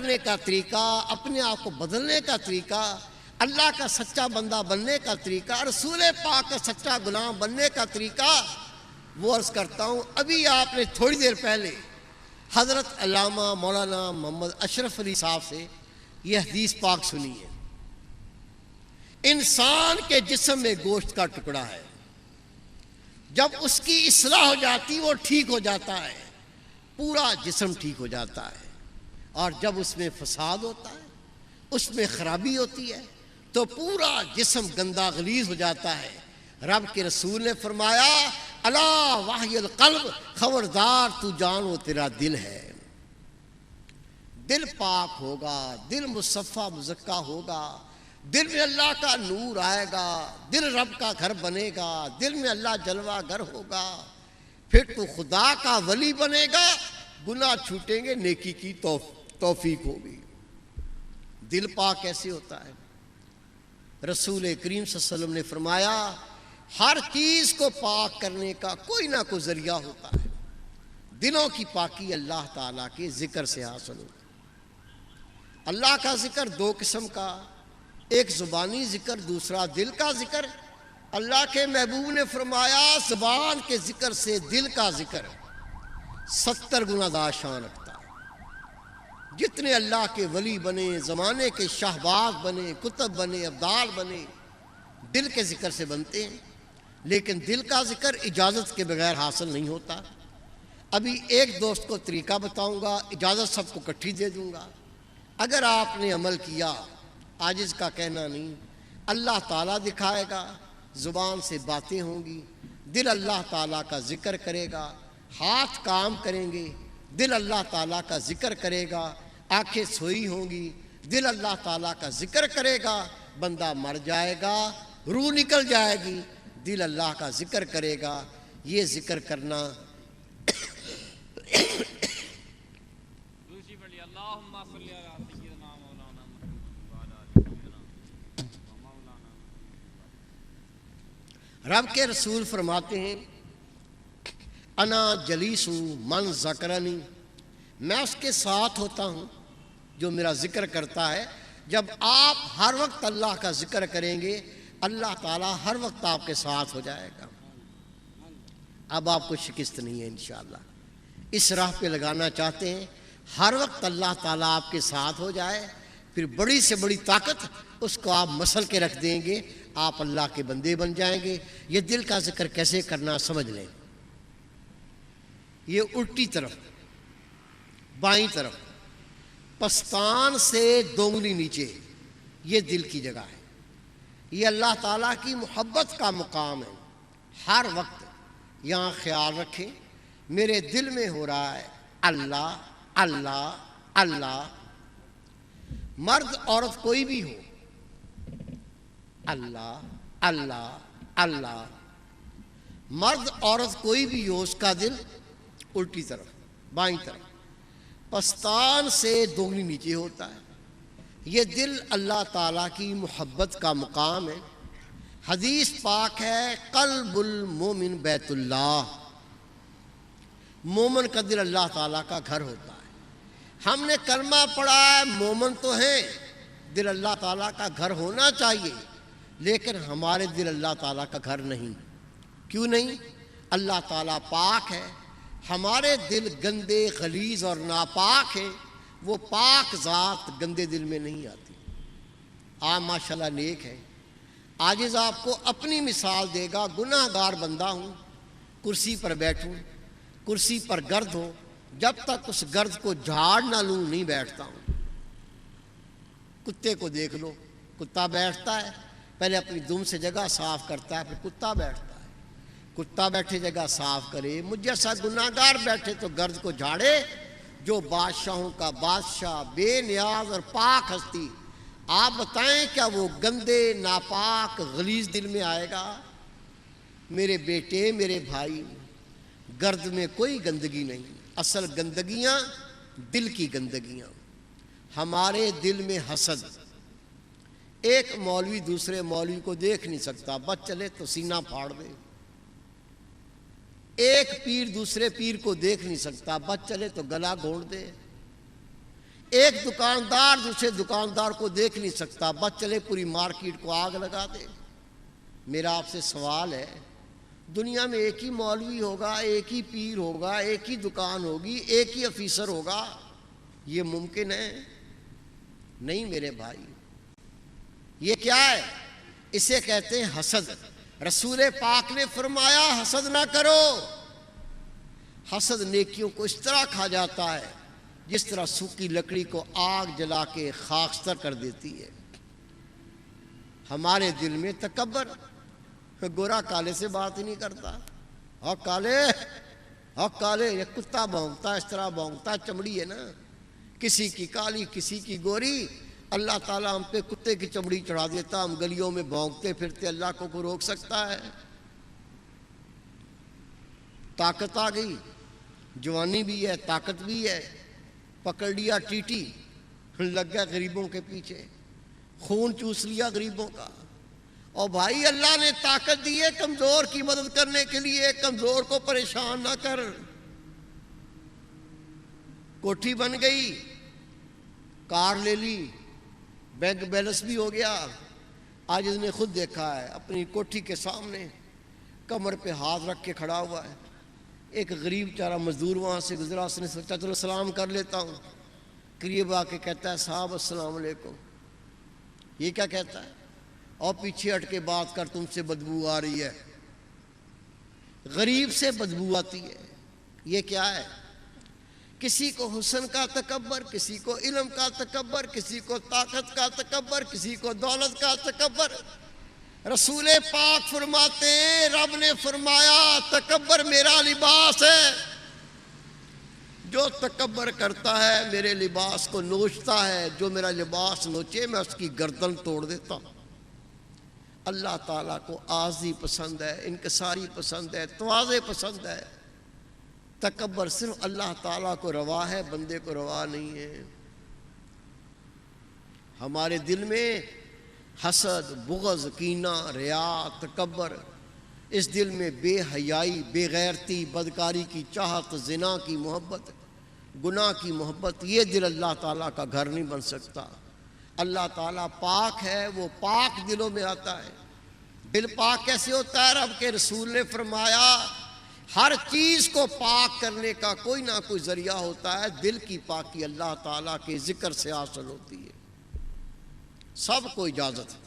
کرنے کا طریقہ، اپنے آپ کو بدلنے کا طریقہ، اللہ کا سچا بندہ بننے کا طریقہ، رسول پاک کا سچا غلام بننے کا طریقہ، وہ عرض کرتا ہوں ابھی آپ نے تھوڑی دیر پہلے حضرت علامہ مولانا محمد اشرف علی صاحب سے یہ حدیث پاک سنی ہے۔ انسان کے جسم میں گوشت کا ٹکڑا ہے، جب اس کی اصلاح ہو جاتی وہ ٹھیک ہو جاتا ہے، پورا جسم ٹھیک ہو جاتا ہے، اور جب اس میں فساد ہوتا ہے، اس میں خرابی ہوتی ہے تو پورا جسم گندا غلیظ ہو جاتا ہے۔ رب کے رسول نے فرمایا الا وحی القلب، خبردار تو جان وہ تیرا دل ہے۔ دل پاک ہوگا، دل مصفہ مزکہ ہوگا، دل میں اللہ کا نور آئے گا، دل رب کا گھر بنے گا، دل میں اللہ جلوہ گر ہوگا، پھر تو خدا کا ولی بنے گا، گناہ چھوٹیں گے، نیکی کی توفیق ہوگی۔ دل پاک کیسے ہوتا ہے؟ رسول کریم صلی اللہ علیہ وسلم نے فرمایا ہر چیز کو پاک کرنے کا کوئی نہ کوئی ذریعہ ہوتا ہے۔ دلوں کی پاکی اللہ تعالیٰ کے ذکر سے حاصل ہوتی ہے۔ اللہ کا ذکر دو قسم کا، ایک زبانی ذکر، دوسرا دل کا ذکر۔ اللہ کے محبوب نے فرمایا زبان کے ذکر سے دل کا ذکر 70 گنا زیادہ شان رکھتا ہے۔ جتنے اللہ کے ولی بنے، زمانے کے شہباز بنے، کتب بنے، ابدال بنے، دل کے ذکر سے بنتے ہیں، لیکن دل کا ذکر اجازت کے بغیر حاصل نہیں ہوتا۔ ابھی ایک دوست کو طریقہ بتاؤں گا، اجازت سب کو اکٹھی دے دوں گا۔ اگر آپ نے عمل کیا، عاجز کا کہنا نہیں، اللہ تعالیٰ دکھائے گا، زبان سے باتیں ہوں گی، دل اللہ تعالیٰ کا ذکر کرے گا، ہاتھ کام کریں گے، دل اللہ تعالیٰ کا ذکر کرے گا، آنکھیں سوئی ہوں گی، دل اللہ تعالیٰ کا ذکر کرے گا، بندہ مر جائے گا، روح نکل جائے گی، دل اللہ کا ذکر کرے گا۔ یہ ذکر کرنا رب کے رسول فرماتے ہیں انا جلیس من ذکرنی، میں اس کے ساتھ ہوتا ہوں جو میرا ذکر کرتا ہے۔ جب آپ ہر وقت اللہ کا ذکر کریں گے، اللہ تعالیٰ ہر وقت آپ کے ساتھ ہو جائے گا۔ اب آپ کو شکست نہیں ہے انشاءاللہ۔ اس راہ پہ لگانا چاہتے ہیں، ہر وقت اللہ تعالیٰ آپ کے ساتھ ہو جائے، پھر بڑی سے بڑی طاقت اس کو آپ مسل کے رکھ دیں گے، آپ اللہ کے بندے بن جائیں گے۔ یہ دل کا ذکر کیسے کرنا سمجھ لیں۔ یہ الٹی طرف، بائیں طرف، پستان سے 2 انگلی نیچے، یہ دل کی جگہ ہے۔ یہ اللہ تعالیٰ کی محبت کا مقام ہے۔ ہر وقت یہاں خیال رکھیں میرے دل میں ہو رہا ہے اللہ اللہ اللہ، مرد عورت کوئی بھی ہو، اللہ اللہ اللہ، مرد عورت کوئی بھی ہو، اس کا دل الٹی طرف، بائیں طرف، پستان سے 2 انگلی نیچے ہوتا ہے۔ یہ دل اللہ تعالیٰ کی محبت کا مقام ہے۔ حدیث پاک ہے قلب المومن بیت اللہ، مومن کا دل اللہ تعالیٰ کا گھر ہوتا ہے۔ ہم نے کلمہ پڑھا ہے، مومن تو ہیں، دل اللہ تعالیٰ کا گھر ہونا چاہیے، لیکن ہمارے دل اللہ تعالیٰ کا گھر نہیں۔ کیوں نہیں؟ اللہ تعالیٰ پاک ہے، ہمارے دل گندے غلیظ اور ناپاک ہیں، وہ پاک ذات گندے دل میں نہیں آتی۔ آپ ماشاءاللہ نیک ہے۔ عاجز آپ کو اپنی مثال دے گا، گناہ گار بندہ ہوں، کرسی پر بیٹھوں، کرسی پر گرد ہو، جب تک اس گرد کو جھاڑ نہ لوں نہیں بیٹھتا ہوں۔ کتے کو دیکھ لو، کتا بیٹھتا ہے، پہلے اپنی دم سے جگہ صاف کرتا ہے، پھر کتا بیٹھتا ہے۔ کتا بیٹھے جگہ صاف کرے، مجھ جیسا گناہ گار بیٹھے تو گرد کو جھاڑے۔ جو بادشاہوں کا بادشاہ، بے نیاز اور پاک ہستی، آپ بتائیں کیا وہ گندے ناپاک غلیظ دل میں آئے گا؟ میرے بیٹے، میرے بھائی، گرد میں کوئی گندگی نہیں، اصل گندگیاں دل کی گندگیاں۔ ہمارے دل میں حسد، ایک مولوی دوسرے مولوی کو دیکھ نہیں سکتا، بس چلے تو سینہ پھاڑ دے۔ ایک پیر دوسرے پیر کو دیکھ نہیں سکتا، بس چلے تو گلا گھونٹ دے۔ ایک دکاندار دوسرے دکاندار کو دیکھ نہیں سکتا، بس چلے پوری مارکیٹ کو آگ لگا دے۔ میرا آپ سے سوال ہے، دنیا میں ایک ہی مولوی ہوگا، ایک ہی پیر ہوگا، ایک ہی دکان ہوگی، ایک ہی آفیسر ہوگا، یہ ممکن ہے؟ نہیں میرے بھائی، یہ کیا ہے؟ اسے کہتے ہیں حسد۔ رسول پاک نے فرمایا حسد نہ کرو۔ حسد نیکیوں کو اس طرح کھا جاتا ہے جس طرح سوکھی لکڑی کو آگ جلا کے خاکستر کر دیتی ہے۔ ہمارے دل میں تکبر، گورا کالے سے بات ہی نہیں کرتا، ہاں کالے، ہاں کالے، یہ کتا بھونکتا اس طرح بھونکتا، چمڑی ہے نا، کسی کی کالی کسی کی گوری۔ اللہ تعالیٰ ہم پہ کتے کی چمڑی چڑھا دیتا، ہم گلیوں میں بھونکتے پھرتے، اللہ کو کوئی روک سکتا ہے؟ طاقت آ گئی، جوانی بھی ہے، طاقت بھی ہے، پکڑ لیا ٹیٹی، لگ گیا غریبوں کے پیچھے، خون چوس لیا غریبوں کا۔ اور بھائی اللہ نے طاقت دی ہے کمزور کی مدد کرنے کے لیے، کمزور کو پریشان نہ کر۔ کوٹھی بن گئی، کار لے لی، بینک بیلنس بھی ہو گیا۔ آج اس نے خود دیکھا ہے اپنی کوٹھی کے سامنے کمر پہ ہاتھ رکھ کے کھڑا ہوا ہے، ایک غریب چارہ مزدور وہاں سے گزرا، اس نے سوچا چلو سلام کر لیتا ہوں، قریب آ کے کہتا ہے صاحب السلام علیکم۔ یہ کیا کہتا ہے؟ اور پیچھے ہٹ کے بات کر، تم سے بدبو آ رہی ہے۔ غریب سے بدبو آتی ہے، یہ کیا ہے؟ کسی کو حسن کا تکبر، کسی کو علم کا تکبر، کسی کو طاقت کا تکبر، کسی کو دولت کا تکبر۔ رسول پاک فرماتے ہیں، رب نے فرمایا تکبر میرا لباس ہے، جو تکبر کرتا ہے میرے لباس کو نوچتا ہے، جو میرا لباس نوچے میں اس کی گردن توڑ دیتا ہوں۔ اللہ تعالیٰ کو عاجزی پسند ہے، انکساری پسند ہے، تواضع پسند ہے۔ تکبر صرف اللہ تعالیٰ کو روا ہے، بندے کو روا نہیں ہے۔ ہمارے دل میں حسد، بغض، کینہ، ریا، تکبر، اس دل میں بے حیائی، بے غیرتی، بدکاری کی چاہت، زنا کی محبت، گناہ کی محبت، یہ دل اللہ تعالیٰ کا گھر نہیں بن سکتا۔ اللہ تعالیٰ پاک ہے، وہ پاک دلوں میں آتا ہے۔ دل پاک کیسے ہوتا ہے؟ رب کے رسول نے فرمایا ہر چیز کو پاک کرنے کا کوئی نہ کوئی ذریعہ ہوتا ہے، دل کی پاکی اللہ تعالیٰ کے ذکر سے حاصل ہوتی ہے۔ سب کو اجازت ہے،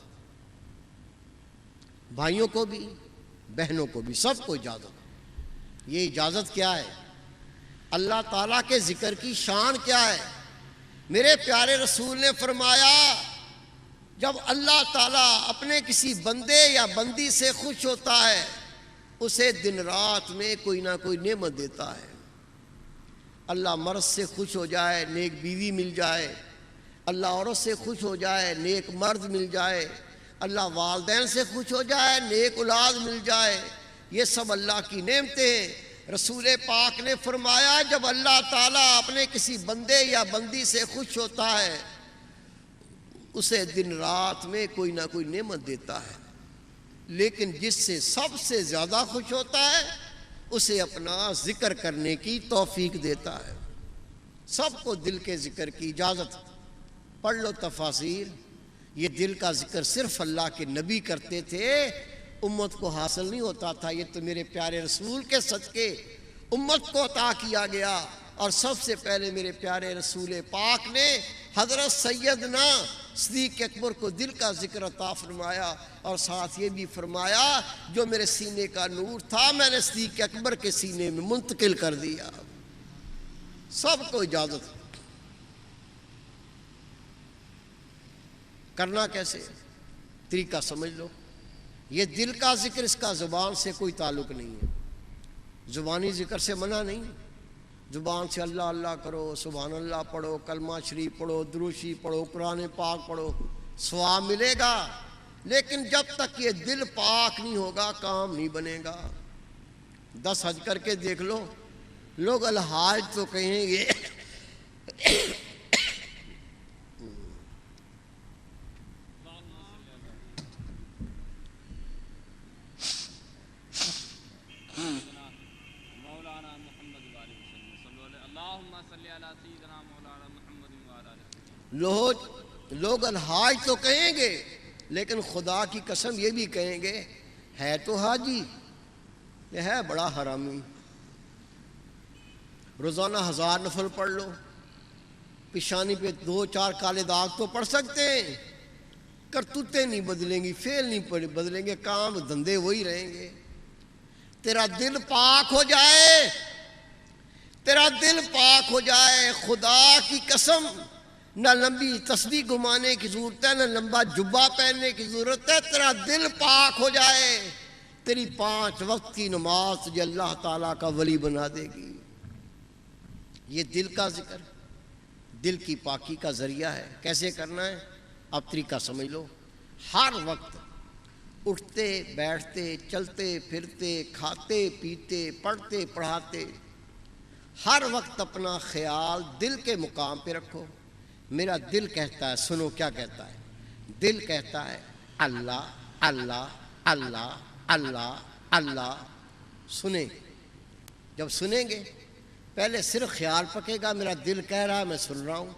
بھائیوں کو بھی بہنوں کو بھی، سب کو اجازت ہے۔ یہ اجازت کیا ہے؟ اللہ تعالیٰ کے ذکر کی شان کیا ہے؟ میرے پیارے رسول نے فرمایا جب اللہ تعالیٰ اپنے کسی بندے یا بندی سے خوش ہوتا ہے، اسے دن رات میں کوئی نہ کوئی نعمت دیتا ہے۔ اللہ مرد سے خوش ہو جائے، نیک بیوی مل جائے، اللہ عورت سے خوش ہو جائے، نیک مرد مل جائے، اللہ والدین سے خوش ہو جائے، نیک اولاد مل جائے، یہ سب اللہ کی نعمتیں ہیں۔ رسول پاک نے فرمایا جب اللہ تعالیٰ اپنے کسی بندے یا بندی سے خوش ہوتا ہے، اسے دن رات میں کوئی نہ کوئی نعمت دیتا ہے، لیکن جس سے سب سے زیادہ خوش ہوتا ہے اسے اپنا ذکر کرنے کی توفیق دیتا ہے۔ سب کو دل کے ذکر کی اجازت۔ پڑھ لو تفاسیر، یہ دل کا ذکر صرف اللہ کے نبی کرتے تھے، امت کو حاصل نہیں ہوتا تھا، یہ تو میرے پیارے رسول کے صدقے امت کو عطا کیا گیا۔ اور سب سے پہلے میرے پیارے رسول پاک نے حضرت سیدنا صدیق اکبر کو دل کا ذکر عطا فرمایا، اور ساتھ یہ بھی فرمایا جو میرے سینے کا نور تھا میں نے صدیق اکبر کے سینے میں منتقل کر دیا۔ سب کو اجازت۔ کرنا کیسے؟ طریقہ سمجھ لو۔ یہ دل کا ذکر، اس کا زبان سے کوئی تعلق نہیں ہے، زبانی ذکر سے منع نہیں۔ زبان سے اللہ اللہ کرو، سبحان اللہ پڑھو، کلمہ شریف پڑھو، درود شریف پڑھو، قرآن پاک پڑھو، ثواب ملے گا، لیکن جب تک یہ دل پاک نہیں ہوگا کام نہیں بنے گا۔ 10 حج کر کے دیکھ لو، لوگ الحاج تو کہیں گے لوگ الحاج تو کہیں گے لیکن خدا کی قسم یہ بھی کہیں گے ہے تو حاجی، یہ ہے بڑا حرامی۔ روزانہ 1000 نفل پڑھ لو، پیشانی پہ 2-4 کالے داغ تو پڑھ سکتے ہیں، کرتوتیں نہیں بدلیں گی، فعل نہیں بدلیں گے، کام دھندے وہی رہیں گے۔ تیرا دل پاک ہو جائے، تیرا دل پاک ہو جائے، خدا کی قسم نہ لمبی تسبیح گھمانے کی ضرورت ہے، نہ لمبا جبہ پہننے کی ضرورت ہے، تیرا دل پاک ہو جائے، تیری 5 وقت کی نماز تجھے اللہ تعالیٰ کا ولی بنا دے گی۔ یہ دل کا ذکر دل کی پاکی کا ذریعہ ہے۔ کیسے کرنا ہے؟ اب طریقہ سمجھ لو۔ ہر وقت اٹھتے بیٹھتے چلتے پھرتے کھاتے پیتے پڑھتے پڑھاتے ہر وقت اپنا خیال دل کے مقام پہ رکھو۔ میرا دل کہتا ہے، سنو کیا کہتا ہے، دل کہتا ہے اللہ اللہ اللہ اللہ اللہ۔ سنیں، جب سنیں گے پہلے صرف خیال پکے گا، میرا دل کہہ رہا ہے میں سن رہا ہوں،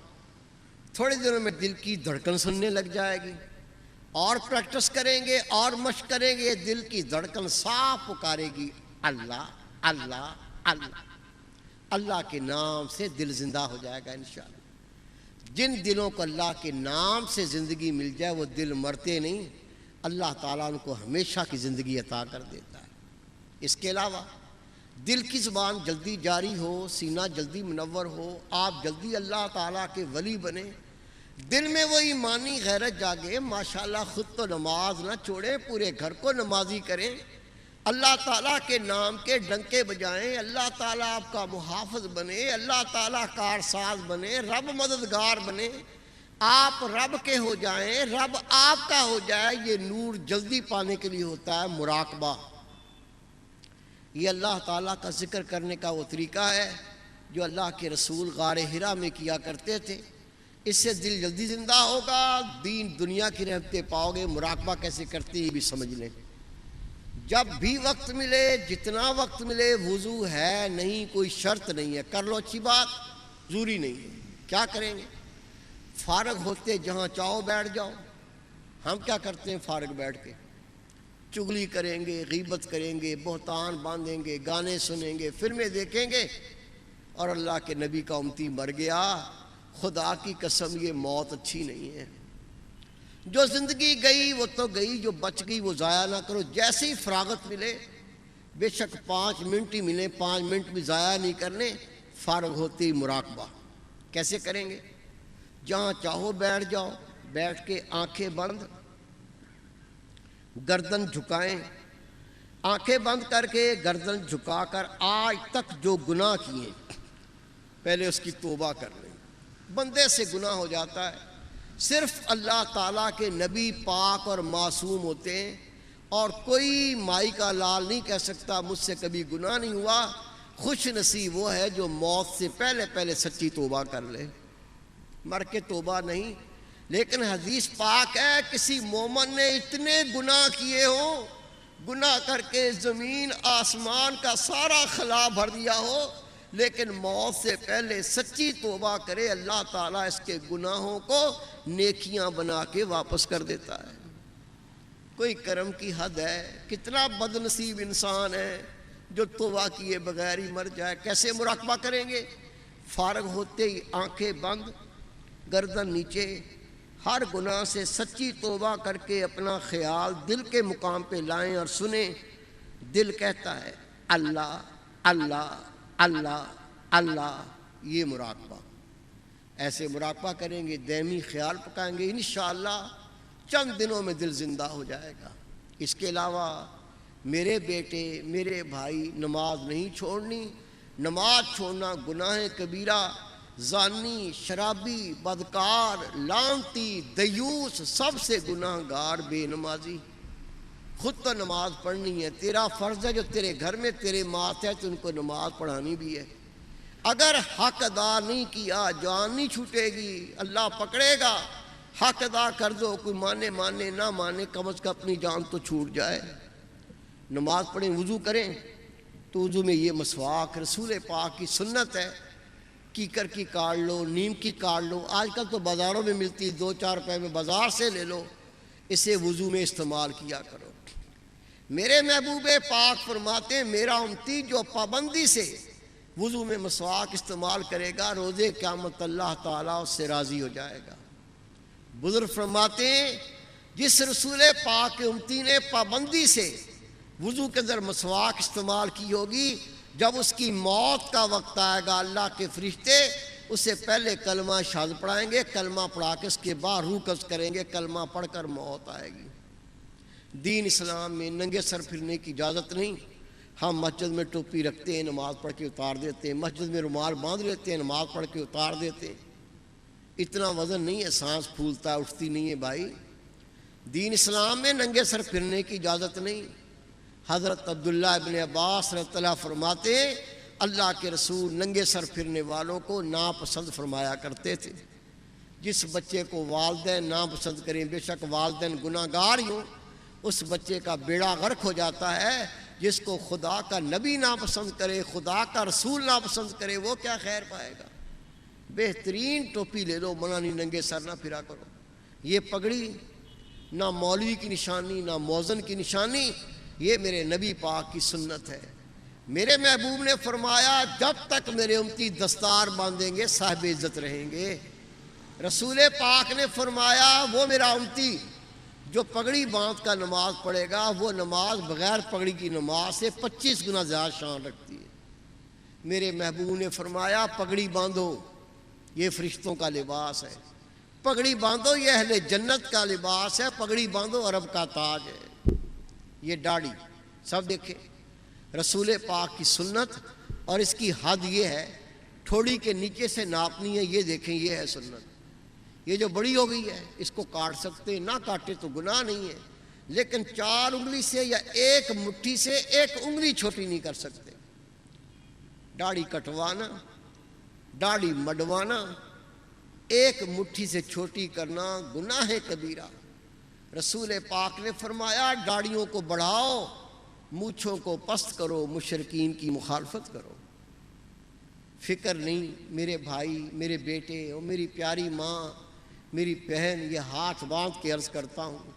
تھوڑے دنوں میں دل کی دھڑکن سننے لگ جائے گی، اور پریکٹس کریں گے اور مشق کریں گے، دل کی دھڑکن صاف پکارے گی اللہ اللہ اللہ۔ اللہ کے نام سے دل زندہ ہو جائے گا انشاءاللہ۔ جن دلوں کو اللہ کے نام سے زندگی مل جائے وہ دل مرتے نہیں، اللہ تعالیٰ ان کو ہمیشہ کی زندگی عطا کر دیتا ہے۔ اس کے علاوہ دل کی زبان جلدی جاری ہو، سینہ جلدی منور ہو، آپ جلدی اللہ تعالیٰ کے ولی بنیں، دل میں وہ ایمانی غیرت جاگے، ماشاءاللہ خود تو نماز نہ چھوڑیں، پورے گھر کو نمازی کریں، اللہ تعالیٰ کے نام کے ڈنکے بجائیں، اللہ تعالیٰ آپ کا محافظ بنے، اللہ تعالیٰ کارساز بنے، رب مددگار بنے، آپ رب کے ہو جائیں، رب آپ کا ہو جائے۔ یہ نور جلدی پانے کے لیے ہوتا ہے مراقبہ۔ یہ اللہ تعالیٰ کا ذکر کرنے کا وہ طریقہ ہے جو اللہ کے رسول غار حرا میں کیا کرتے تھے۔ اس سے دل جلدی زندہ ہوگا، دین دنیا کی رحمتیں پاؤ گے۔ مراقبہ کیسے کرتے یہ بھی سمجھ لیں۔ جب بھی وقت ملے، جتنا وقت ملے، وضو ہے نہیں، کوئی شرط نہیں ہے، کر لو، اچھی بات، ضروری نہیں ہے۔ کیا کریں گے؟ فارغ ہوتے جہاں چاہو بیٹھ جاؤ۔ ہم کیا کرتے ہیں فارغ بیٹھ کے؟ چغلی کریں گے، غیبت کریں گے، بہتان باندھیں گے، گانے سنیں گے، فلمیں دیکھیں گے، اور اللہ کے نبی کا امتی مر گیا۔ خدا کی قسم یہ موت اچھی نہیں ہے۔ جو زندگی گئی وہ تو گئی، جو بچ گئی وہ ضائع نہ کرو۔ جیسے ہی فراغت ملے، بے شک 5 منٹ ہی ملے، 5 منٹ بھی ضائع نہیں کرنے، فارغ ہوتے ہی مراقبہ۔ کیسے کریں گے؟ جہاں چاہو بیٹھ جاؤ، بیٹھ کے آنکھیں بند، گردن جھکائیں، آنکھیں بند کر کے گردن جھکا کر آج تک جو گناہ کیے پہلے اس کی توبہ کر لیں۔ بندے سے گناہ ہو جاتا ہے، صرف اللہ تعالیٰ کے نبی پاک اور معصوم ہوتے ہیں، اور کوئی مائی کا لال نہیں کہہ سکتا مجھ سے کبھی گناہ نہیں ہوا۔ خوش نصیب وہ ہے جو موت سے پہلے پہلے سچی توبہ کر لے، مر کے توبہ نہیں۔ لیکن حدیث پاک ہے کسی مومن نے اتنے گناہ کیے ہوں، گناہ کر کے زمین آسمان کا سارا خلا بھر دیا ہو، لیکن موت سے پہلے سچی توبہ کرے، اللہ تعالیٰ اس کے گناہوں کو نیکیاں بنا کے واپس کر دیتا ہے۔ کوئی کرم کی حد ہے؟ کتنا بد نصیب انسان ہے جو توبہ کیے بغیر ہی مر جائے۔ کیسے مراقبہ کریں گے؟ فارغ ہوتے ہی آنکھیں بند، گردن نیچے، ہر گناہ سے سچی توبہ کر کے اپنا خیال دل کے مقام پہ لائیں اور سنیں۔ دل کہتا ہے اللہ اللہ اللہ اللہ۔ یہ مراقبہ، ایسے مراقبہ کریں گے، دائمی خیال پکائیں گے، انشاءاللہ چند دنوں میں دل زندہ ہو جائے گا۔ اس کے علاوہ میرے بیٹے، میرے بھائی، نماز نہیں چھوڑنی۔ نماز چھوڑنا گناہ کبیرہ۔ زانی، شرابی، بدکار، لعنتی، دیوس، سب سے گناہ گار بے نمازی۔ خود تو نماز پڑھنی ہے، تیرا فرض ہے، جو تیرے گھر میں تیرے ماتحت ان کو نماز پڑھانی بھی ہے۔ اگر حق ادا نہیں کیا جان نہیں چھوٹے گی، اللہ پکڑے گا۔ حق ادا کر دو، کوئی مانے نہ مانے، کم از کم اپنی جان تو چھوٹ جائے۔ نماز پڑھیں، وضو کریں تو وضو میں یہ مسواک رسول پاک کی سنت ہے کیکر کی کاٹ لو، نیم کی کاٹ لو، آج کل تو بازاروں میں ملتی، 2-4 روپے میں بازار سے لے لو، اسے وضو میں استعمال کیا کرو۔ میرے محبوب پاک فرماتے ہیں میرا امتی جو پابندی سے وضو میں مسواک استعمال کرے گا، روز قیامت اللہ تعالیٰ اس سے راضی ہو جائے گا۔ بزرگ فرماتے ہیں جس رسول پاک کے امتی نے پابندی سے وضو کے اندر مسواک استعمال کی ہوگی، جب اس کی موت کا وقت آئے گا اللہ کے فرشتے اسے پہلے کلمہ شہادت پڑھائیں گے، کلمہ پڑھا کے اس کے بعد روح قبض کریں گے، کلمہ پڑھ کر موت آئے گی۔ دین اسلام میں ننگے سر پھرنے کی اجازت نہیں۔ ہم مسجد میں ٹوپی رکھتے ہیں، نماز پڑھ کے اتار دیتے ہیں، مسجد میں رومال باندھ لیتے ہیں، نماز پڑھ کے اتار دیتے ہیں۔ اتنا وزن نہیں ہے، سانس پھولتا ہے، اٹھتی نہیں ہے بھائی۔ دین اسلام میں ننگے سر پھرنے کی اجازت نہیں۔ حضرت عبداللہ ابن عباس رضی اللہ فرماتے ہیں اللہ کے رسول ننگے سر پھرنے والوں کو ناپسند فرمایا کرتے تھے۔ جس بچے کو والدین ناپسند کریں، بے شک والدین گناہ گار ہوں، اس بچے کا بیڑا غرق ہو جاتا ہے۔ جس کو خدا کا نبی ناپسند کرے، خدا کا رسول ناپسند کرے، وہ کیا خیر پائے گا؟ بہترین ٹوپی لے لو، منع نہیں، ننگے سر نہ پھرا کرو۔ یہ پگڑی نہ مولوی کی نشانی، نہ موذن کی نشانی، یہ میرے نبی پاک کی سنت ہے۔ میرے محبوب نے فرمایا جب تک میرے امتی دستار باندھیں گے صاحب عزت رہیں گے۔ رسول پاک نے فرمایا وہ میرا امتی جو پگڑی باندھ کا نماز پڑھے گا، وہ نماز بغیر پگڑی کی نماز سے 25 گنا زیادہ شان رکھتی ہے۔ میرے محبوب نے فرمایا پگڑی باندھو، یہ فرشتوں کا لباس ہے، پگڑی باندھو یہ اہل جنت کا لباس ہے، پگڑی باندھو عرب کا تاج ہے۔ یہ داڑھی سب دیکھیں، رسول پاک کی سنت، اور اس کی حد یہ ہے ٹھوڑی کے نیچے سے ناپنی ہے، یہ دیکھیں یہ ہے سنت۔ یہ جو بڑی ہو گئی ہے اس کو کاٹ سکتے، نہ کاٹے تو گناہ نہیں ہے، لیکن 4 انگلی سے یا 1 مٹھی سے 1 انگلی چھوٹی نہیں کر سکتے۔ داڑھی کٹوانا، داڑھی مڈوانا، 1 مٹھی سے چھوٹی کرنا گناہ کبیرہ۔ رسول پاک نے فرمایا داڑھیوں کو بڑھاؤ، مونچھوں کو پست کرو، مشرکین کی مخالفت کرو۔ فکر نہیں میرے بھائی، میرے بیٹے اور میری پیاری ماں، میری بہن، یہ ہاتھ باندھ کے عرض کرتا ہوں،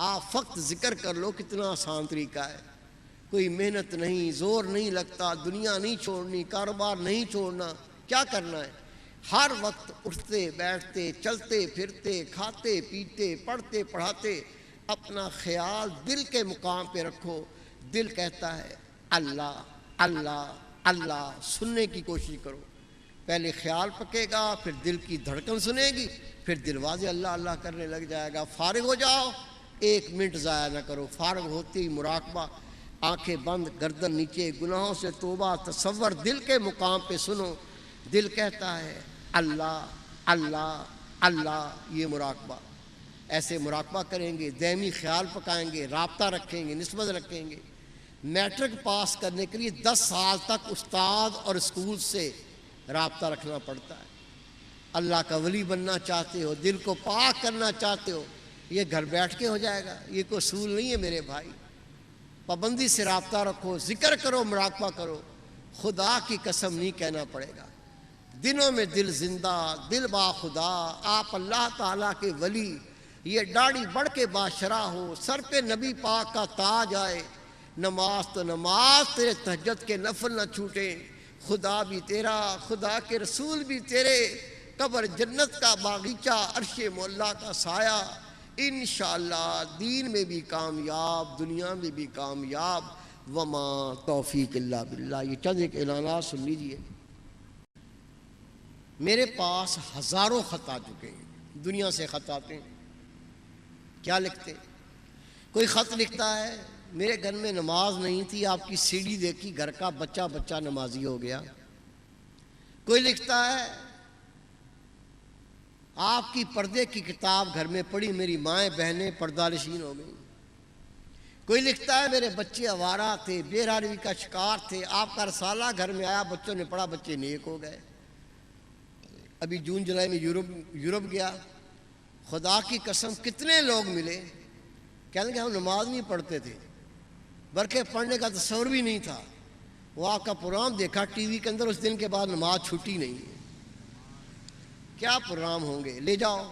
آپ فقط ذکر کر لو، کتنا آسان طریقہ ہے، کوئی محنت نہیں، زور نہیں لگتا، دنیا نہیں چھوڑنی، کاروبار نہیں چھوڑنا، کیا کرنا ہے؟ ہر وقت اٹھتے بیٹھتے چلتے پھرتے کھاتے پیتے پڑھتے پڑھاتے اپنا خیال دل کے مقام پہ رکھو۔ دل کہتا ہے اللہ اللہ اللہ، سننے کی کوشش کرو۔ پہلے خیال پکے گا، پھر دل کی دھڑکن سنے گی، پھر دروازے اللہ اللہ کرنے لگ جائے گا۔ فارغ ہو جاؤ، 1 منٹ ضائع نہ کرو، فارغ ہوتے ہی مراقبہ، آنکھیں بند، گردن نیچے، گناہوں سے توبہ، تصور، دل کے مقام پہ سنو۔ دل کہتا ہے اللہ اللہ اللہ، یہ مراقبہ۔ ایسے مراقبہ کریں گے، دائمی خیال پکائیں گے، رابطہ رکھیں گے، نسبت رکھیں گے۔ میٹرک پاس کرنے کے لیے 10 سال تک استاد اور اسکول سے رابطہ رکھنا پڑتا ہے۔ اللہ کا ولی بننا چاہتے ہو، دل کو پاک کرنا چاہتے ہو، یہ گھر بیٹھ کے ہو جائے گا؟ یہ کوئی اصول نہیں ہے میرے بھائی۔ پابندی سے رابطہ رکھو، ذکر کرو، مراقبہ کرو، خدا کی قسم نہیں کہنا پڑے گا۔ دنوں میں دل زندہ، دل با خدا، آپ اللہ تعالیٰ کے ولی، یہ داڑھی بڑھ کے باشرا ہو، سر پہ نبی پاک کا تاج آئے، نماز تو نماز، تیرے تہجد کے نفل نہ چھوٹیں، خدا بھی تیرا، خدا کے رسول بھی تیرے، قبر جنت کا باغیچہ، عرش مولا کا سایہ، انشاءاللہ دین میں بھی کامیاب، دنیا میں بھی کامیاب۔ وما توفیق الا باللہ۔ یہ چند ایک اعلانات سن لیجئے۔ میرے پاس ہزاروں خط آ چکے ہیں، دنیا سے خط آتے ہیں۔ کیا لکھتے ہیں؟ کوئی خط لکھتا ہے میرے گھر میں نماز نہیں تھی، آپ کی سی ڈی دیکھی، گھر کا بچہ بچہ نمازی ہو گیا۔ کوئی لکھتا ہے آپ کی پردے کی کتاب گھر میں پڑھی، میری مائیں بہنیں پردہ نشین ہو گئیں۔ کوئی لکھتا ہے میرے بچے آوارہ تھے، بے راروی کا شکار تھے، آپ کا رسالہ گھر میں آیا، بچوں نے پڑھا، بچے نیک ہو گئے۔ ابھی جون جولائی میں یورپ گیا، خدا کی قسم کتنے لوگ ملے، کہنے کہ ہم نماز نہیں پڑھتے تھے، بلکہ پڑھنے کا تصور بھی نہیں تھا، وہ آپ کا پروگرام دیکھا ٹی وی کے اندر، اس دن کے بعد نماز چھوٹی نہیں ہے۔ کیا پروگرام ہوں گے، لے جاؤ،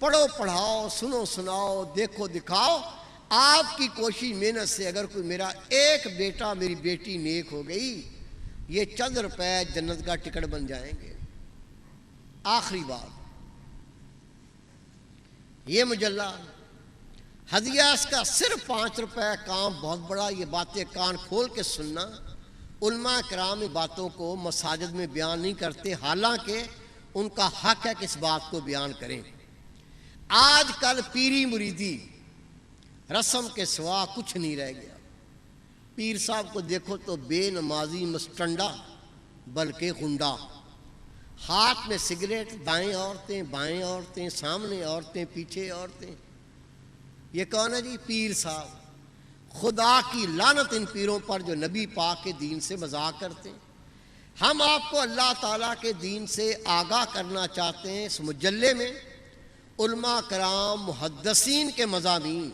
پڑھو پڑھاؤ، سنو سناؤ، دیکھو دکھاؤ۔ آپ کی کوشش محنت سے اگر کوئی میرا ایک بیٹا میری بیٹی نیک ہو گئی، یہ چند روپے جنت کا ٹکٹ بن جائیں گے۔ آخری بات، یہ مجلہ ہدیہ اس کا صرف 5 روپے، کام بہت بڑا۔ یہ باتیں کان کھول کے سننا۔ علماء کرام ان باتوں کو مساجد میں بیان نہیں کرتے، حالانکہ ان کا حق ہے کہ اس بات کو بیان کریں۔ آج کل پیری مریدی رسم کے سوا کچھ نہیں رہ گیا۔ پیر صاحب کو دیکھو تو بے نمازی مستنڈا بلکہ غنڈا، ہاتھ میں سگریٹ، دائیں عورتیں بائیں عورتیں، سامنے عورتیں پیچھے عورتیں۔ یہ کون ہے جی؟ پیر صاحب۔ خدا کی لعنت ان پیروں پر جو نبی پاک کے دین سے مذاق کرتے ہیں۔ ہم آپ کو اللہ تعالیٰ کے دین سے آگاہ کرنا چاہتے ہیں۔ اس مجلے میں علماء کرام محدثین کے مضامین،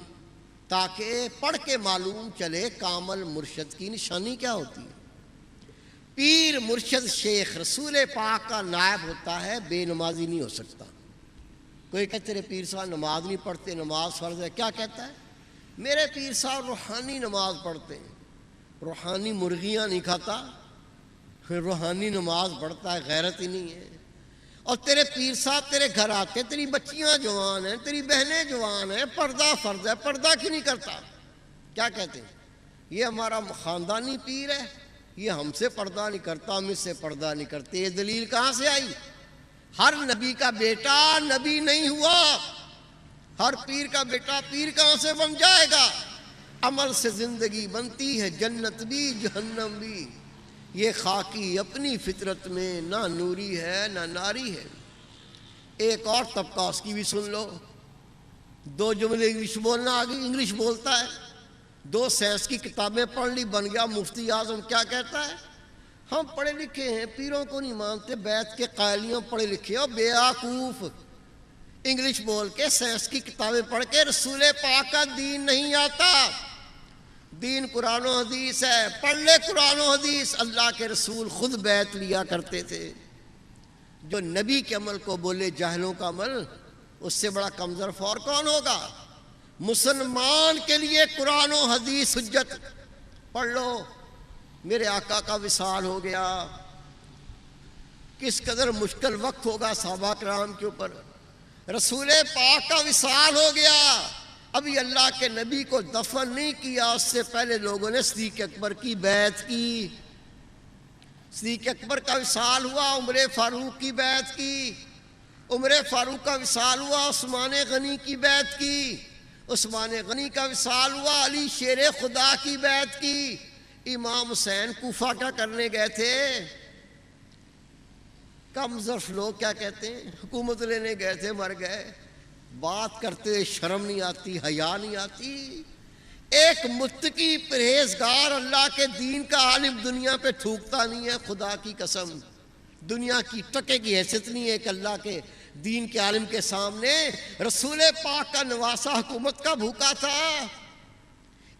تاکہ پڑھ کے معلوم چلے کامل مرشد کی نشانی کیا ہوتی ہے۔ پیر مرشد شیخ رسول پاک کا نائب ہوتا ہے، بے نمازی نہیں ہو سکتا۔ کوئی کہتے رہے پیر صاحب نماز نہیں پڑھتے، نماز فرض ہے۔ کیا کہتا ہے؟ میرے پیر صاحب روحانی نماز پڑھتے ہیں۔ روحانی مرغیاں نہیں کھاتا، روحانی نماز پڑھتا ہے، غیرت ہی نہیں ہے۔ اور تیرے پیر صاحب تیرے گھر آتے، تیری بچیاں جوان ہیں، تیری بہنیں جوان ہیں، پردہ فرض ہے، پردہ کیوں نہیں کرتا؟ کیا کہتے ہیں؟ یہ ہمارا خاندانی پیر ہے، یہ ہم سے پردہ نہیں کرتا، ہم اس سے پردہ نہیں کرتے۔ یہ دلیل کہاں سے آئی؟ ہر نبی کا بیٹا نبی نہیں ہوا، ہر پیر کا بیٹا پیر کہاں سے بن جائے گا؟ عمل سے زندگی بنتی ہے، جنت بھی جہنم بھی۔ یہ خاکی اپنی فطرت میں نہ نوری ہے نہ ناری ہے۔ ایک اور طبقہ اس کی بھی سن لو۔ 2 جملے انگلش بولنا آ گئی، انگلش بولتا ہے، 2 سائنس کی کتابیں پڑھ لی، بن گیا مفتی اعظم۔ کیا کہتا ہے؟ ہم پڑھے لکھے ہیں، پیروں کو نہیں مانتے، بیت کے قائلیوں پڑھے لکھے ہو بیوقوف۔ انگلش بول کے سائنس کی کتابیں پڑھ کے رسول پاک کا دین نہیں آتا۔ دین قرآن و حدیث ہے، پڑھ لے قرآن و حدیث۔ اللہ کے رسول خود بیعت لیا کرتے تھے۔ جو نبی کے عمل کو بولے جاہلوں کا عمل، اس سے بڑا کمزور فور کون ہوگا؟ مسلمان کے لیے قرآن و حدیث حجت۔ پڑھ لو، میرے آقا کا وصال ہو گیا، کس قدر مشکل وقت ہوگا صحابہ کرام کے اوپر۔ رسول پاک کا وصال ہو گیا، ابھی اللہ کے نبی کو دفن نہیں کیا، اس سے پہلے لوگوں نے صدیق اکبر کی بیعت کی۔ صدیق اکبر کا وصال ہوا، عمر فاروق کی بیعت کی۔ عمر فاروق کا وصال ہوا، عثمان غنی کی بیعت کی۔ عثمان غنی کا وصال ہوا، علی شیر خدا کی بیعت کی۔ امام حسین کوفہ کیا کرنے گئے تھے؟ کم ظرف لوگ کیا کہتے ہیں؟ حکومت لینے گئے تھے، مر گئے۔ بات کرتے شرم نہیں آتی، حیا نہیں آتی؟ ایک متقی پرہیزگار اللہ کے دین کا عالم دنیا پہ تھوکتا نہیں ہے، خدا کی قسم۔ دنیا کی ٹکے کی حیثیت نہیں ہے کہ اللہ کے دین کے عالم کے سامنے رسول پاک کا نواسہ حکومت کا بھوکا تھا۔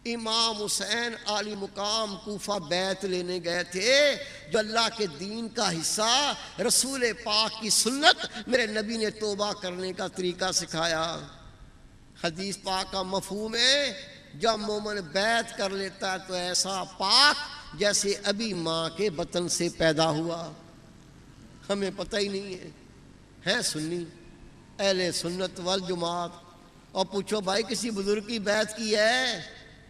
امام حسین عالی مقام کوفہ بیعت لینے گئے تھے، جو اللہ کے دین کا حصہ، رسول پاک کی سنت، میرے نبی نے توبہ کرنے کا طریقہ سکھایا۔ حدیث پاک کا مفہوم ہے، جب مومن بیعت کر لیتا ہے تو ایسا پاک جیسے ابھی ماں کے بطن سے پیدا ہوا۔ ہمیں پتہ ہی نہیں ہے سنی اہل سنت والجماعت، اور پوچھو بھائی کسی بزرگ کی بیعت کی ہے؟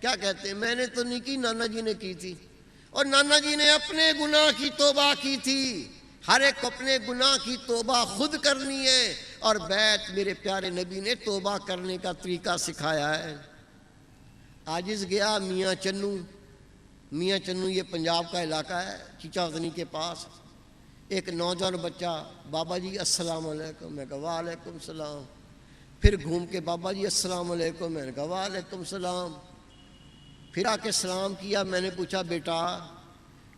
کیا کہتے ہیں؟ میں نے تو نہیں کی، نانا جی نے کی تھی، اور نانا جی نے اپنے گناہ کی توبہ کی تھی۔ ہر ایک کو اپنے گناہ کی توبہ خود کرنی ہے، اور بیعت میرے پیارے نبی نے توبہ کرنے کا طریقہ سکھایا ہے۔ عاجز گیا میاں چنو۔ میاں چنو یہ پنجاب کا علاقہ ہے، چیچا وطنی کے پاس۔ ایک نوجوان بچہ، بابا جی السلام علیکم، میں کہا وعلیکم السلام۔ پھر گھوم کے بابا جی السلام علیکم، میں نے کہا وعلیکم السلام۔ پھر آ کے سلام کیا، میں نے پوچھا بیٹا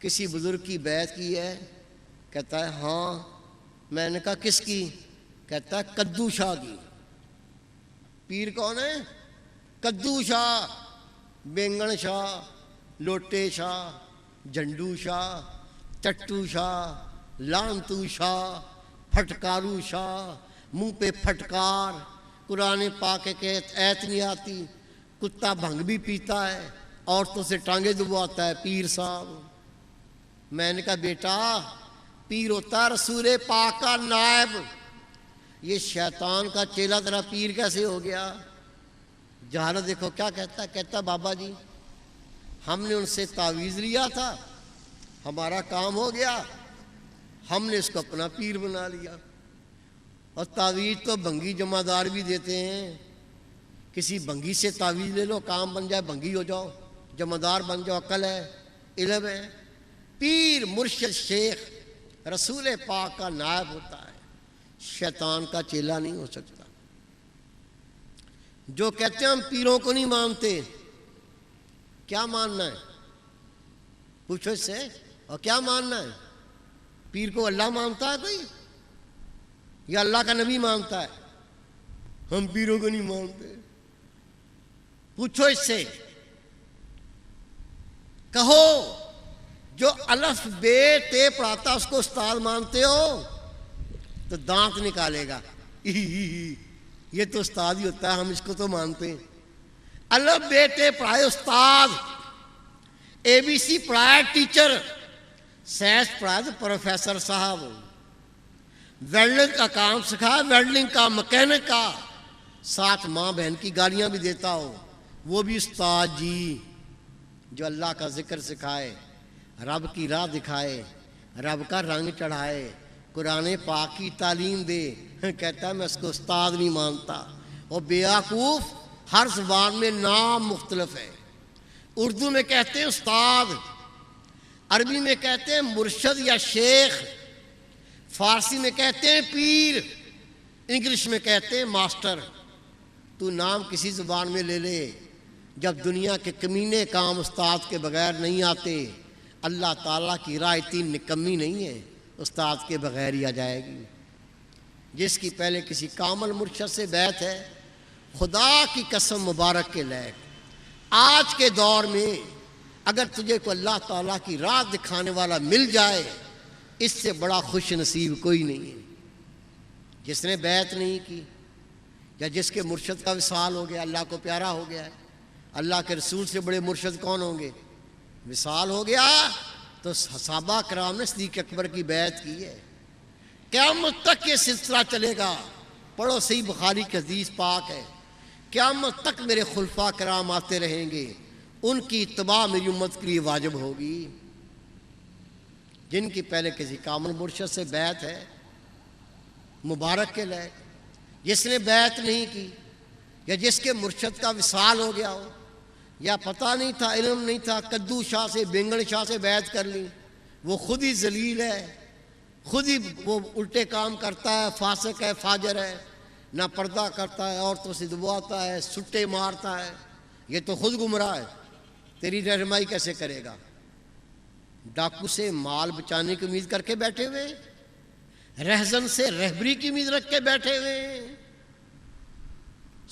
کسی بزرگ کی بیعت کی ہے؟ کہتا ہے ہاں۔ میں نے کہا کس کی؟ کہتا ہے کدو شاہ کی۔ پیر کون ہے؟ کدو شاہ، بینگن شاہ، لوٹے شاہ، جھنڈو شاہ، چٹو شاہ، لانتو شاہ، پھٹکارو شاہ، منہ پہ پھٹکار، قرآن پاک کے ایت نہیں آتی، کتا بھنگ بھی پیتا ہے، عورتوں سے ٹانگیں دبواتا ہے پیر صاحب۔ میں نے کہا بیٹا پیر ہوتا ہے رسول پاک کا نائب، یہ شیطان کا چیلا تیرا پیر کیسے ہو گیا؟ جہالت دیکھو کیا کہتا ہے، کہتا بابا جی ہم نے ان سے تعویذ لیا تھا، ہمارا کام ہو گیا، ہم نے اس کو اپنا پیر بنا لیا۔ اور تعویذ تو بھنگی جمع دار بھی دیتے ہیں، کسی بھنگی سے تعویذ لے لو کام بن جائے، بھنگی ہو جاؤ، جمع دار بن جاؤ، عقل ہے، علم ہے۔ پیر مرشد شیخ رسول پاک کا نائب ہوتا ہے، شیطان کا چیلا نہیں ہو سکتا۔ جو کہتے ہیں ہم پیروں کو نہیں مانتے، کیا ماننا ہے؟ پوچھو اس سے، اور کیا ماننا ہے؟ پیر کو اللہ مانتا ہے کوئی، یا اللہ کا نبی مانتا ہے؟ ہم پیروں کو نہیں مانتے۔ پوچھو اس سے، کہو جو الف بے تے پڑھاتا اس کو استاد مانتے ہو؟ تو دانت نکالے گا، یہ تو استاد ہی ہوتا ہے، ہم اس کو تو مانتے ہیں۔ الف بے تے پڑھائے استاد، اے بی سی پڑھائے ٹیچر، سائنس پڑھائے تو پروفیسر صاحب، ویلڈنگ کا کام سکھائے ویلڈنگ کا، مکینک کا، ساتھ ماں بہن کی گالیاں بھی دیتا ہو، وہ بھی استاد جی۔ جو اللہ کا ذکر سکھائے، رب کی راہ دکھائے، رب کا رنگ چڑھائے، قرآن پاک کی تعلیم دے، کہتا ہے میں اس کو استاد نہیں مانتا۔ اور بیوقوف، ہر زبان میں نام مختلف ہے، اردو میں کہتے ہیں استاد، عربی میں کہتے ہیں مرشد یا شیخ، فارسی میں کہتے ہیں پیر، انگلش میں کہتے ہیں ماسٹر۔ تو نام کسی زبان میں لے لے، جب دنیا کے کمینے کام استاد کے بغیر نہیں آتے، اللہ تعالیٰ کی راہ اتنی نکمی نہیں ہے، استاد کے بغیر ہی آ جائے گی۔ جس کی پہلے کسی کامل مرشد سے بیعت ہے، خدا کی قسم مبارک کے لائق، آج کے دور میں اگر تجھے کو اللہ تعالیٰ کی راہ دکھانے والا مل جائے، اس سے بڑا خوش نصیب کوئی نہیں ہے۔ جس نے بیعت نہیں کی، یا جس کے مرشد کا وصال ہو گیا، اللہ کو پیارا ہو گیا ہے، اللہ کے رسول سے بڑے مرشد کون ہوں گے؟ وصال ہو گیا تو صحابہ کرام نے صدیق اکبر کی بیعت کی ہے۔ قیامت تک یہ سلسلہ چلے گا، پڑھو صحیح بخاری کی حدیث پاک ہے، قیامت تک میرے خلفاء کرام آتے رہیں گے، ان کی اتباع میری امت کے لیے واجب ہوگی۔ جن کی پہلے کسی کامل مرشد سے بیعت ہے، مبارک کے لائق۔ جس نے بیعت نہیں کی، یا جس کے مرشد کا وصال ہو گیا ہو، یا پتہ نہیں تھا، علم نہیں تھا، کدو شاہ سے بینگن شاہ سے بیعت کر لی، وہ خود ہی ذلیل ہے، خود ہی وہ الٹے کام کرتا ہے، فاسق ہے، فاجر ہے، نہ پردہ کرتا ہے، عورتوں سے دبواتا ہے، سٹے مارتا ہے، یہ تو خود گمراہ ہے، تیری رہنمائی کیسے کرے گا؟ ڈاکو سے مال بچانے کی امید کر کے بیٹھے ہوئے، رہزن سے رہبری کی امید رکھ کے بیٹھے ہوئے۔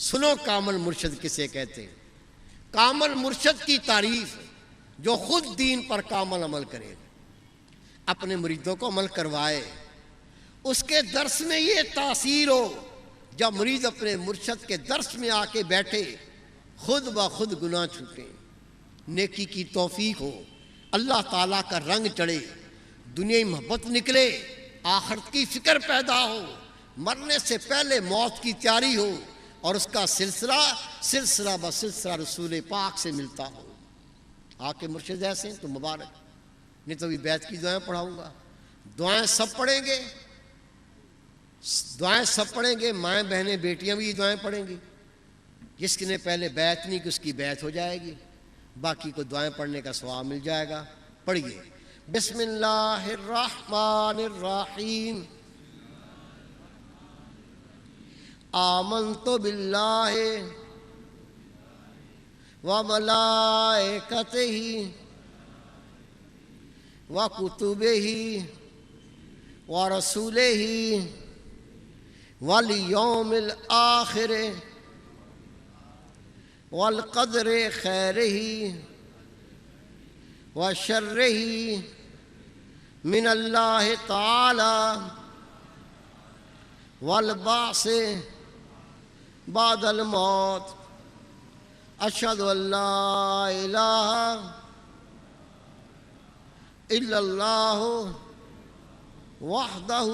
سنو کامل مرشد کسے کہتے ہیں؟ کامل مرشد کی تعریف جو خود دین پر کامل عمل کرے، اپنے مریدوں کو عمل کروائے، اس کے درس میں یہ تاثیر ہو، جب مرید اپنے مرشد کے درس میں آ کے بیٹھے، خود بخود گناہ چھوٹیں، نیکی کی توفیق ہو، اللہ تعالیٰ کا رنگ چڑھے، دنیا محبت نکلے، آخرت کی فکر پیدا ہو، مرنے سے پہلے موت کی تیاری ہو، اور اس کا سلسلہ بسلسلہ رسول پاک سے ملتا ہو۔ آ کے مرشد ایسے ہیں تو مبارک، نہیں تو بھی بیعت کی دعائیں پڑھاؤں گا۔ دعائیں سب پڑھیں گے، دعائیں سب پڑھیں گے، مائیں بہنیں بیٹیاں بھی دعائیں پڑھیں گی۔ جس نے پہلے بیعت نہیں کی اس کی بیعت ہو جائے گی، باقی کو دعائیں پڑھنے کا ثواب مل جائے گا۔ پڑھیے، بسم اللہ الرحمن الرحیم، آمنت باللہ وملائکتہ وکتبہ ورسولہ والیوم الآخر والقدر خیرہ وشرہ من اللہ تعالی والبعث بعد الموت اشہد ان لا الہ الا اللہ وحدہ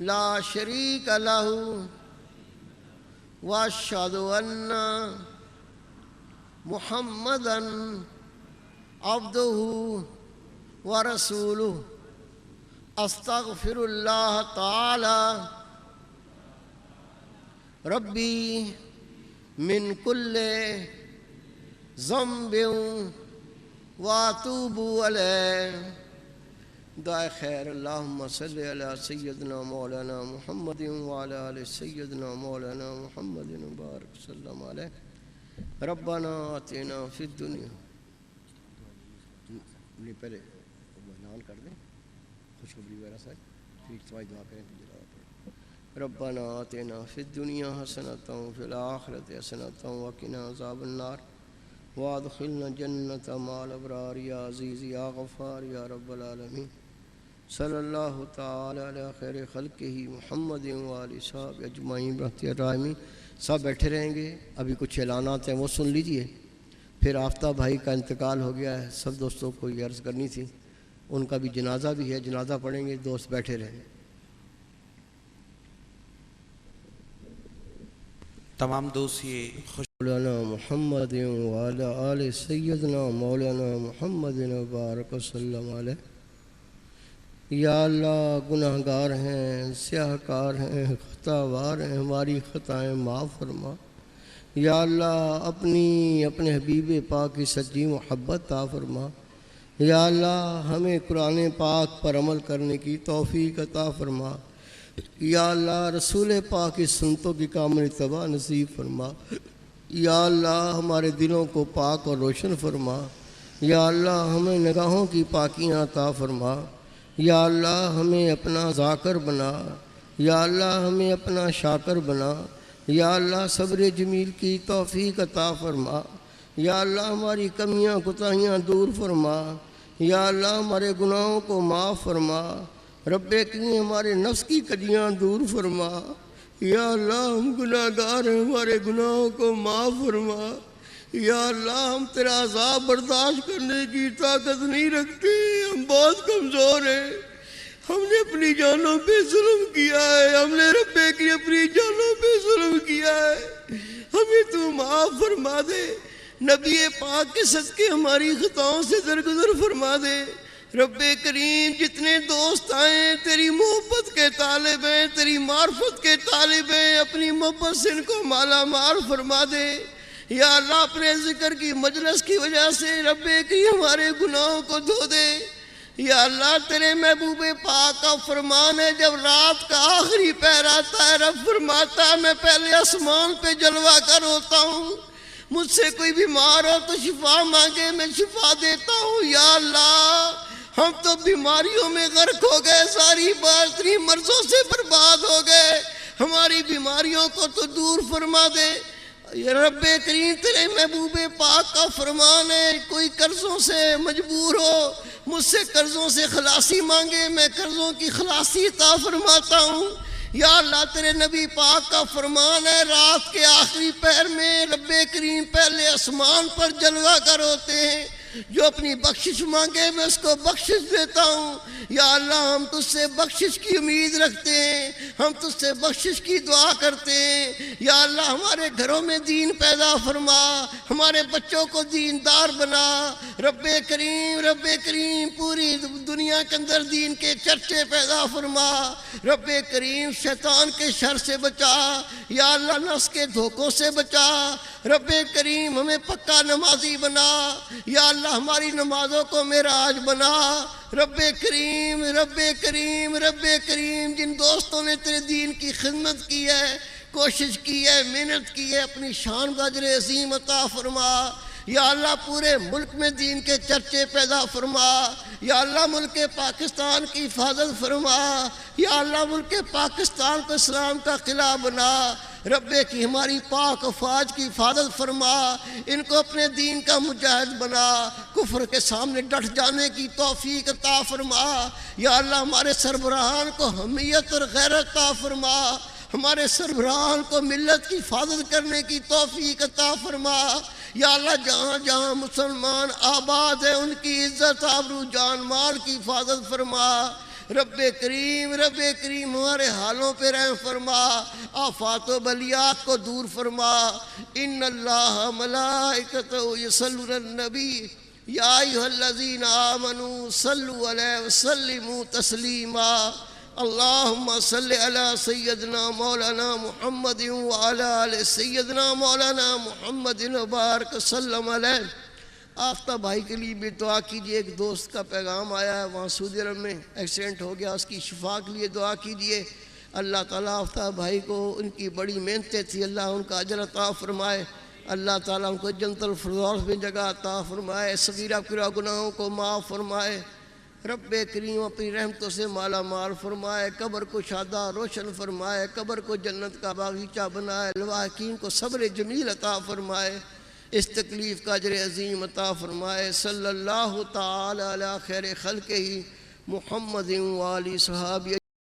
لا شریک لہ واشہد ان محمدا عبدہ ورسولہ استغفر اللہ تعالی ربی من کل ذنب واتوب علیہ. دعائے خیر. اللہم صلی علی سیدنا مولانا محمد وعلی آل سیدنا مولانا محمد مبارک وسلم علیہ. ربنا آتنا فی الدنیا. پہلے اعلان کر دیں خوشخبری وغیرہ سے پھر اجتماعی دعا کریں پھر جلالہ پڑھیں. ربنا آتنا فی الدنیا حسنۃ وفی الآخرۃ حسنۃ وقنا عذاب النار وادخلنا جنۃ مع الابرار یا عزیز یا غفار یا رب العالمین. صلی اللہ تعالی علی خیر خلقہ محمد وآلہ صحابہ اجمعین برحمتہ یا الراحمین. سب بیٹھے رہیں گے. ابھی کچھ اعلانات ہیں وہ سن لیجئے. پھر آفتاب بھائی کا انتقال ہو گیا ہے. سب دوستوں کو یہ عرض کرنی تھی. ان کا بھی جنازہ بھی ہے. جنازہ پڑھیں گے. دوست بیٹھے رہیں. تمام دوست یہ مولانا محمد وعلی آل سیدنا مولانا محمد مبارک وسلم علیہ. یا اللہ گناہ گار ہیں, سیاہ کار ہیں, خطا وار ہیں. ہماری خطائیں معاف فرما. یا اللہ اپنے حبیب پاک کی سچی محبت عطا فرما. یا اللہ ہمیں قرآن پاک پر عمل کرنے کی توفیق عطا فرما. یا اللہ رسول پاک کی سنتوں کی کامل اتباع نصیب فرما. یا اللہ ہمارے دلوں کو پاک اور روشن فرما. یا اللہ ہمیں نگاہوں کی پاکیاں عطا فرما. یا اللہ ہمیں اپنا ذاکر بنا. یا اللہ ہمیں اپنا شاکر بنا. یا اللہ صبر جمیل کی توفیق عطا فرما. یا اللہ ہماری کمیاں کوتاہیاں دور فرما. یا اللہ ہمارے گناہوں کو معاف فرما. رب کریم ہمارے نفس کی کجیاں دور فرما. یا اللہ ہم گناہ گار ہیں, ہمارے گناہوں کو معاف فرما. یا اللہ ہم تیرا عذاب برداشت کرنے کی طاقت نہیں رکھتے, ہم بہت کمزور ہیں. ہم نے اپنی جانوں پہ ظلم کیا ہے. ہم نے رب کریم اپنی جانوں پہ ظلم کیا ہے. ہمیں تو معاف فرما دے. نبی پاک کے صدقے ہماری خطاؤں سے درگزر فرما دے. رب کریم جتنے دوست آئے تیری محبت کے طالب ہیں, تیری معرفت کے طالب ہیں, اپنی محبت سے ان کو مالا مال فرما دے. یا اللہ اپنے ذکر کی مجلس کی وجہ سے رب کریم ہمارے گناہوں کو دھو دے. یا اللہ تیرے محبوب پاک کا فرمان ہے جب رات کا آخری پہر آتا ہے رب فرماتا ہے میں پہلے آسمان پہ جلوہ گر ہوتا ہوں. مجھ سے کوئی بیمار ہو تو شفا مانگے میں شفا دیتا ہوں. یا اللہ ہم تو بیماریوں میں غرق ہو گئے, ساری باطنی مرضوں سے برباد ہو گئے. ہماری بیماریوں کو تو دور فرما دے. یا رب کریم تیرے محبوب پاک کا فرمان ہے کوئی قرضوں سے مجبور ہو مجھ سے قرضوں سے خلاصی مانگے میں قرضوں کی خلاصی عطا فرماتا ہوں. یا اللہ تیرے نبی پاک کا فرمان ہے رات کے آخری پہر میں رب کریم پہلے آسمان پر جلوہ گر ہوتے ہیں. جو اپنی بخشش مانگے میں اس کو بخشش دیتا ہوں. یا اللہ ہم تجھ سے بخشش کی امید رکھتے ہیں, ہم تجھ سے بخشش کی دعا کرتے ہیں. یا اللہ ہمارے گھروں میں دین پیدا فرما, ہمارے بچوں کو دیندار بنا. رب کریم پوری دنیا کے اندر دین کے چرچے پیدا فرما. رب کریم شیطان کے شر سے بچا. یا اللہ نفس کے دھوکوں سے بچا. رب کریم ہمیں پکا نمازی بنا. یا اللہ ہماری نمازوں کو معراج بنا. رب کریم جن دوستوں نے تیرے دین کی خدمت کی ہے, کوشش کی ہے, محنت کی ہے, اپنی شان کا اجر عظیم عطا فرما. یا اللہ پورے ملک میں دین کے چرچے پیدا فرما. یا اللہ ملک پاکستان کی حفاظت فرما. یا اللہ ملک پاکستان کو اسلام کا قلعہ بنا. رب کی ہماری پاک افواج کی حفاظت فرما، ان کو اپنے دین کا مجاہد بنا، کفر کے سامنے ڈٹ جانے کی توفیق عطا فرما۔ یا اللہ ہمارے سربراہان کو حمیت اور غیرت عطا فرما، ہمارے سربراہان کو ملت کی حفاظت کرنے کی توفیق عطا فرما۔ یا اللہ جہاں جہاں مسلمان آباد ہیں ان کی عزت آبرو جان مال کی حفاظت فرما۔ رب کریم ہمارے حالوں پہ رحم فرما، آفات و بلیات کو دور فرما۔ ان اللہ ملائکتہ یصلون علی النبی یا ایھا الذین آمنوا صلوا علیہ وسلموا تسلیما۔ اللہم صل علی سیدنا مولانا محمد وعلی آل سیدنا مولانا محمد وبارک وسلم علیہ۔ آفتاب بھائی کے لیے بھی دعا کیجئے، ایک دوست کا پیغام آیا ہے وہاں سعودی عرب میں ایکسیڈنٹ ہو گیا، اس کی شفا کے لیے دعا کیجئے۔ اللہ تعالیٰ آفتاب بھائی کو ان کی بڑی محنتیں تھی، اللہ ان کا اجر عطا فرمائے، اللہ تعالیٰ ان کو جنت الفردوس میں جگہ عطا فرمائے، صغیرہ کبیرہ گناہوں کو معاف فرمائے۔ رب کریم اپنی رحمتوں سے مالا مال فرمائے، قبر کو شادہ روشن فرمائے، قبر کو جنت کا باغیچہ بنائے، لواحقین کو صبر جمیل عطا فرمائے، اس تکلیف کا اجر عظیم عطا فرمائے۔ صلی اللہ تعالی علی خیر خلقہ محمد و آلہ صحابہ